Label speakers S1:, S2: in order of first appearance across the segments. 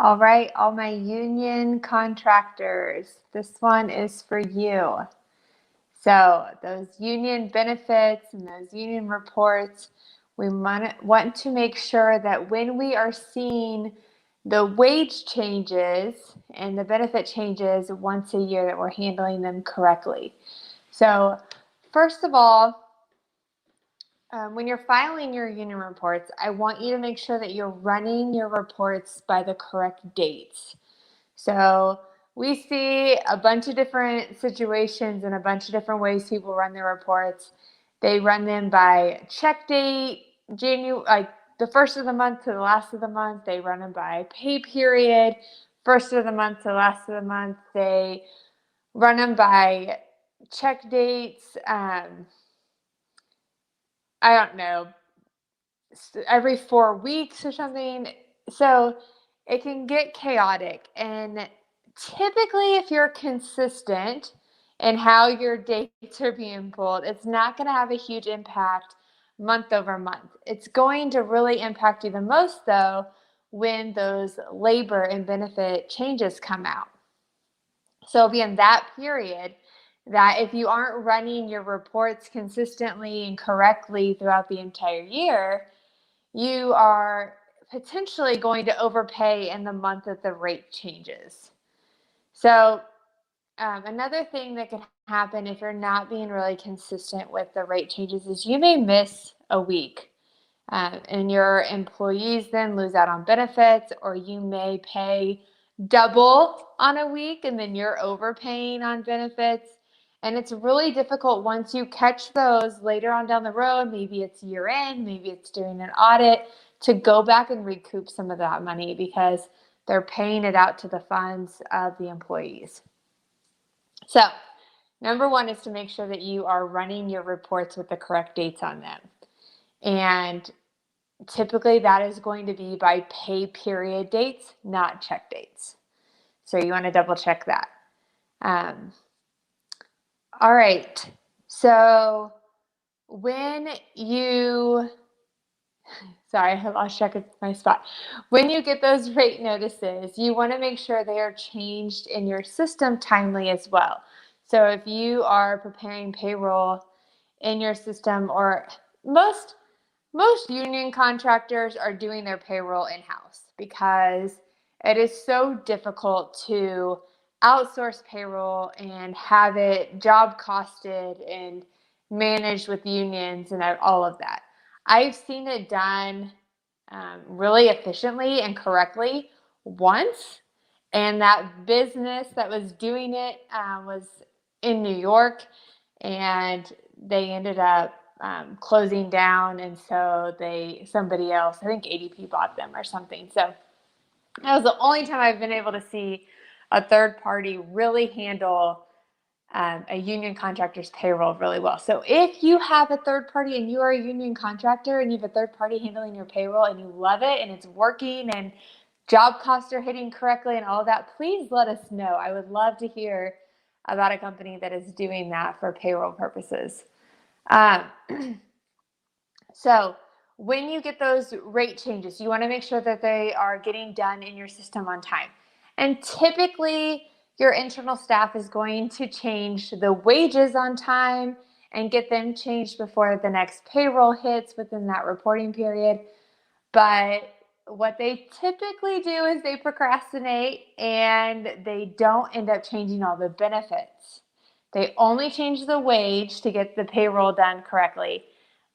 S1: All right, all my union contractors, this one is for you. So those union benefits and those union reports, we want to make sure that when we are seeing the wage changes and the benefit changes once a year, that we're handling them correctly. So first of all, when you're filing your union reports, I want you to make sure that you're running your reports by the correct dates. So we see a bunch of different situations and a bunch of different ways people run their reports. They run them by check date, like the first of the month to the last of the month. They run them by pay period, first of the month to last of the month. They run them by check dates. I don't know, every 4 weeks or something. So it can get chaotic. And typically, if you're consistent in how your dates are being pulled, it's not going to have a huge impact month over month. It's going to really impact you the most, though, when those labor and benefit changes come out. So it'll be in that period that if you aren't running your reports consistently and correctly throughout the entire year, you are potentially going to overpay in the month that the rate changes. So another thing that can happen if you're not being really consistent with the rate changes is you may miss a week. And your employees then lose out on benefits, or you may pay double on a week and then you're overpaying on benefits. And it's really difficult once you catch those later on down the road. Maybe it's year end, maybe it's during an audit, to go back and recoup some of that money because they're paying it out to the funds of the employees. So number one is to make sure that you are running your reports with the correct dates on them. And typically that is going to be by pay period dates, not check dates. So you want to double check that. All right. So when you, sorry, I lost track of my spot. When you get those rate notices, you want to make sure they are changed in your system timely as well. So if you are preparing payroll in your system, or most union contractors are doing their payroll in-house because it is so difficult to outsource payroll and have it job costed and managed with unions and all of that. I've seen it done really efficiently and correctly once, and that business that was doing it was in New York, and they ended up closing down, and so somebody else, I think ADP, bought them or something. So that was the only time I've been able to see a third party really handle a union contractor's payroll really well. So if you have a third party and you are a union contractor and you have a third party handling your payroll and you love it and it's working and job costs are hitting correctly and all of that, please let us know. I would love to hear about a company that is doing that for payroll purposes. So when you get those rate changes, you want to make sure that they are getting done in your system on time. And typically, your internal staff is going to change the wages on time and get them changed before the next payroll hits within that reporting period. But what they typically do is they procrastinate and they don't end up changing all the benefits. They only change the wage to get the payroll done correctly,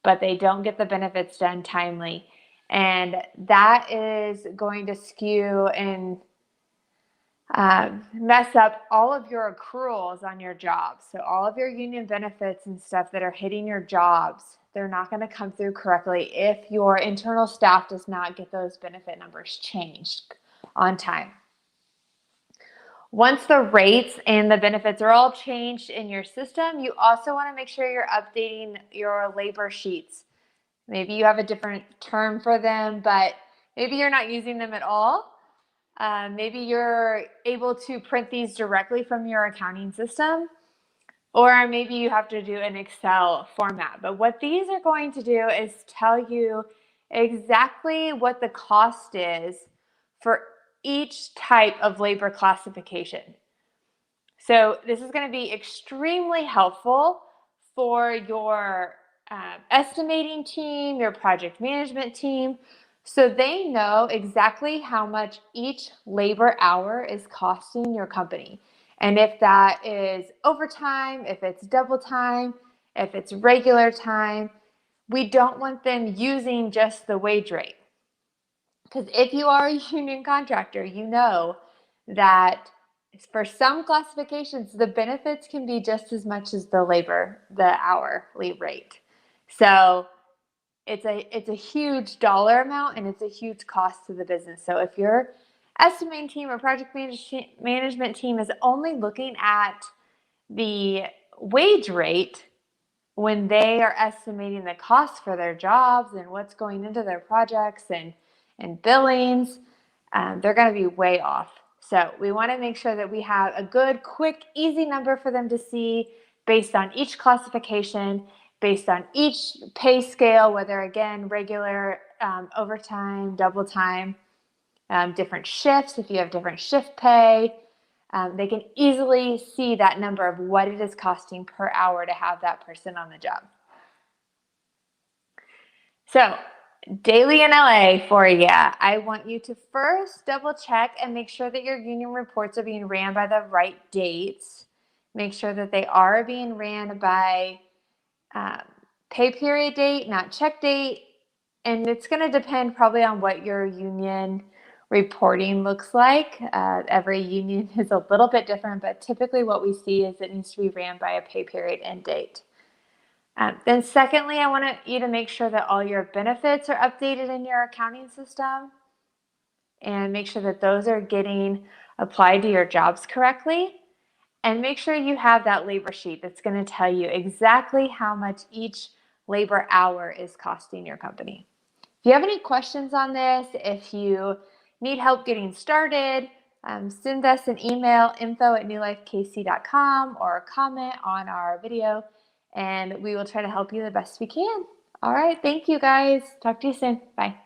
S1: but they don't get the benefits done timely. And that is going to skew and mess up all of your accruals on your jobs. So all of your union benefits and stuff that are hitting your jobs, they're not going to come through correctly if your internal staff does not get those benefit numbers changed on time. Once the rates and the benefits are all changed in your system, you also want to make sure you're updating your labor sheets. Maybe you have a different term for them, but maybe you're not using them at all. Maybe you're able to print these directly from your accounting system, or maybe you have to do an Excel format. But what these are going to do is tell you exactly what the cost is for each type of labor classification. So this is going to be extremely helpful for your estimating team, your project management team, so they know exactly how much each labor hour is costing your company. And if that is overtime, if it's double time, if it's regular time, we don't want them using just the wage rate. Because if you are a union contractor, you know that for some classifications, the benefits can be just as much as the hourly rate. So it's a huge dollar amount and it's a huge cost to the business. So if your estimating team or project management team is only looking at the wage rate when they are estimating the cost for their jobs and what's going into their projects and billings, they're going to be way off. So we want to make sure that we have a good, quick, easy number for them to see based on each classification, based on each pay scale, whether, again, regular, overtime, double time, different shifts, if you have different shift pay. They can easily see that number of what it is costing per hour to have that person on the job. So, daily in LA for you. I want you to first double check and make sure that your union reports are being ran by the right dates. Make sure that they are being ran by pay period date, not check date. And it's going to depend probably on what your union reporting looks like. Every union is a little bit different, but typically what we see is it needs to be ran by a pay period end date. Then secondly, I want you to make sure that all your benefits are updated in your accounting system and make sure that those are getting applied to your jobs correctly. And make sure you have that labor sheet that's going to tell you exactly how much each labor hour is costing your company. If you have any questions on this, if you need help getting started, send us an email, info@newlifekc.com, or comment on our video, and we will try to help you the best we can. All right, thank you guys. Talk to you soon. Bye.